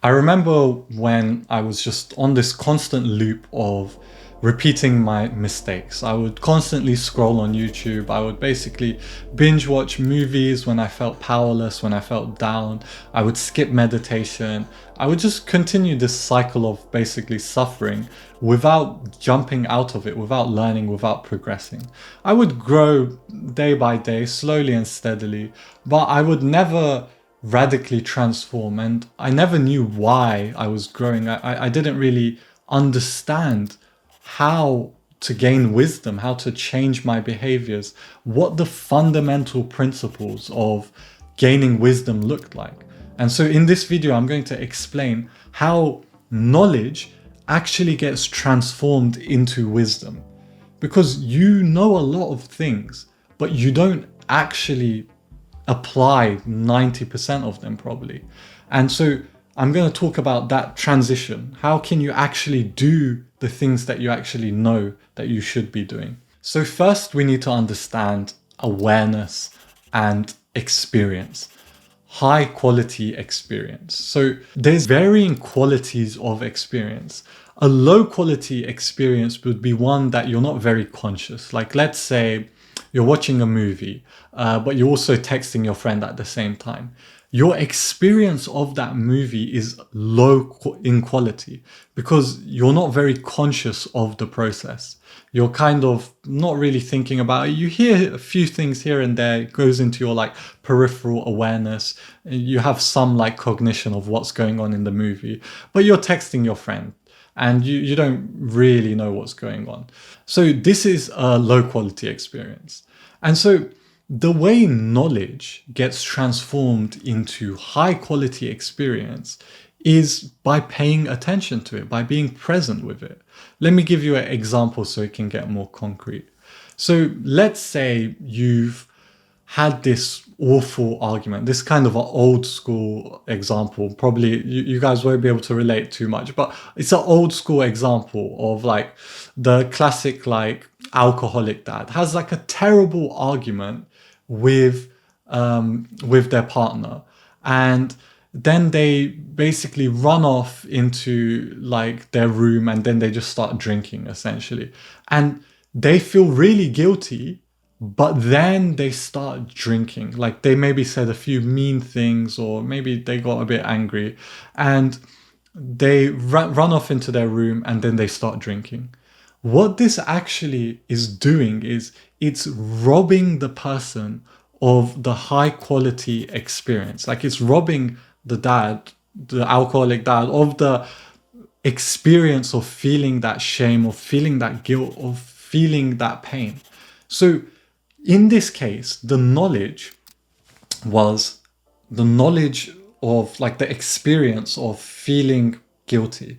I remember when I was just on this constant loop of repeating my mistakes. I would constantly scroll on YouTube. I would basically binge watch movies when I felt powerless, when I felt down. I would skip meditation. I would just continue this cycle of basically suffering without jumping out of it, without learning, without progressing. I would grow day by day, slowly and steadily, but I would never radically transform, and I never knew why I was growing. I didn't really understand how to gain wisdom, how to change my behaviors, what the fundamental principles of gaining wisdom looked like. And so in this video, I'm going to explain how knowledge actually gets transformed into wisdom. Because you know a lot of things, but you don't actually apply 90% of them probably. And so I'm going to talk about that transition. How can you actually do the things that you actually know that you should be doing? So first we need to understand awareness and experience. High quality experience. So there's varying qualities of experience. A low quality experience would be one that you're not very conscious. Like let's say you're watching a movie, but you're also texting your friend at the same time. Your experience of that movie is low in quality because you're not very conscious of the process. You're kind of not really thinking about it. You hear a few things here and there. It goes into your like peripheral awareness. You have some like cognition of what's going on in the movie, but you're texting your friend and you don't really know what's going on. So this is a low quality experience. And so the way knowledge gets transformed into high quality experience is by paying attention to it, by being present with it. Let me give you an example so it can get more concrete. So let's say you've had this awful argument, this kind of an old school example. Probably you guys won't be able to relate too much, but it's an old school example of like the classic like alcoholic dad has like a terrible argument with their partner, and then they basically run off into like their room and then they just start drinking essentially, and they feel really guilty. But then they start drinking. Like they maybe said a few mean things, or maybe they got a bit angry, and they run off into their room and then they start drinking. What this actually is doing is it's robbing the person of the high quality experience. Like it's robbing the dad, the alcoholic dad, of the experience of feeling that shame, of feeling that guilt, of feeling that pain. So in this case, the knowledge was the knowledge of like the experience of feeling guilty.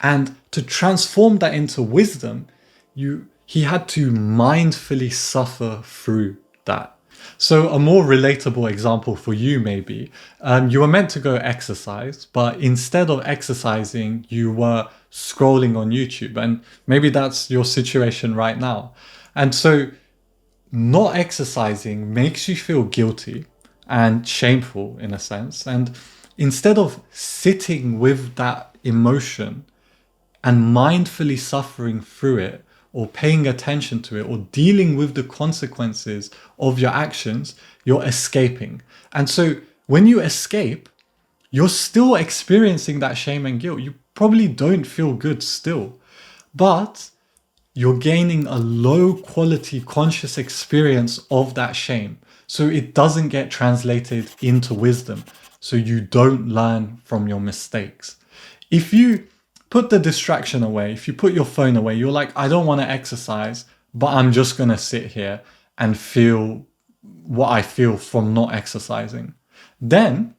And to transform that into wisdom, he had to mindfully suffer through that. So a more relatable example for you maybe, you were meant to go exercise, but instead of exercising, you were scrolling on YouTube. And maybe that's your situation right now. And so not exercising makes you feel guilty and shameful in a sense. And instead of sitting with that emotion and mindfully suffering through it, or paying attention to it, or dealing with the consequences of your actions, you're escaping. And so when you escape, you're still experiencing that shame and guilt. You probably don't feel good still, but you're gaining a low quality conscious experience of that shame. So it doesn't get translated into wisdom. So you don't learn from your mistakes. If you put the distraction away, if you put your phone away, you're like, I don't want to exercise, but I'm just going to sit here and feel what I feel from not exercising. Then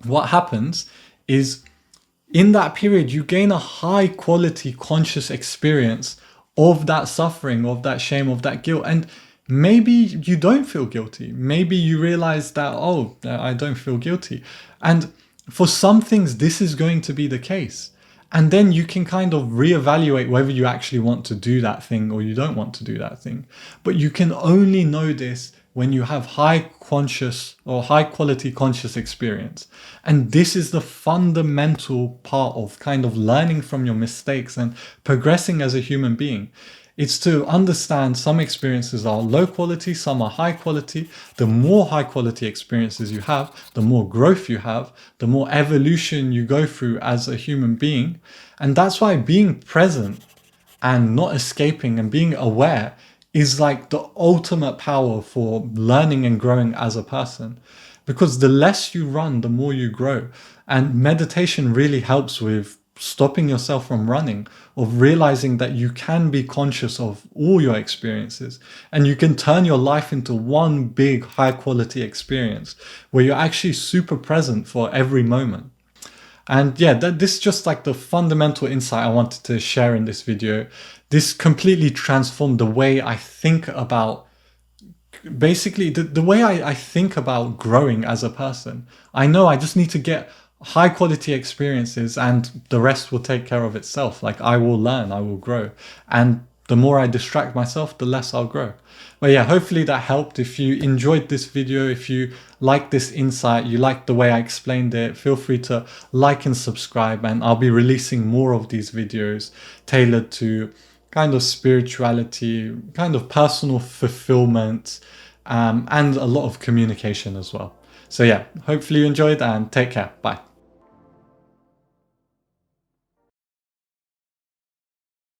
what happens is in that period, you gain a high quality conscious experience of that suffering, of that shame, of that guilt. And maybe you don't feel guilty. Maybe you realize that, oh, I don't feel guilty. And for some things, this is going to be the case. And then you can kind of reevaluate whether you actually want to do that thing or you don't want to do that thing. But you can only know this when you have high conscious or high quality conscious experience. And this is the fundamental part of kind of learning from your mistakes and progressing as a human being. It's to understand some experiences are low quality, some are high quality. The more high quality experiences you have, the more growth you have, the more evolution you go through as a human being. And that's why being present and not escaping and being aware is like the ultimate power for learning and growing as a person. Because the less you run, the more you grow. And meditation really helps with stopping yourself from running, of realizing that you can be conscious of all your experiences and you can turn your life into one big high quality experience where you're actually super present for every moment. And yeah, this is just like the fundamental insight I wanted to share in this video. This completely transformed the way I think about, basically the way I think about growing as a person. I know I just need to get high quality experiences and the rest will take care of itself. Like I will learn, I will grow. And the more I distract myself, the less I'll grow. But yeah, hopefully that helped. If you enjoyed this video, if you like this insight, you like the way I explained it, feel free to like and subscribe, and I'll be releasing more of these videos tailored to kind of spirituality, kind of personal fulfillment, and a lot of communication as well. So yeah, hopefully you enjoyed and take care. Bye.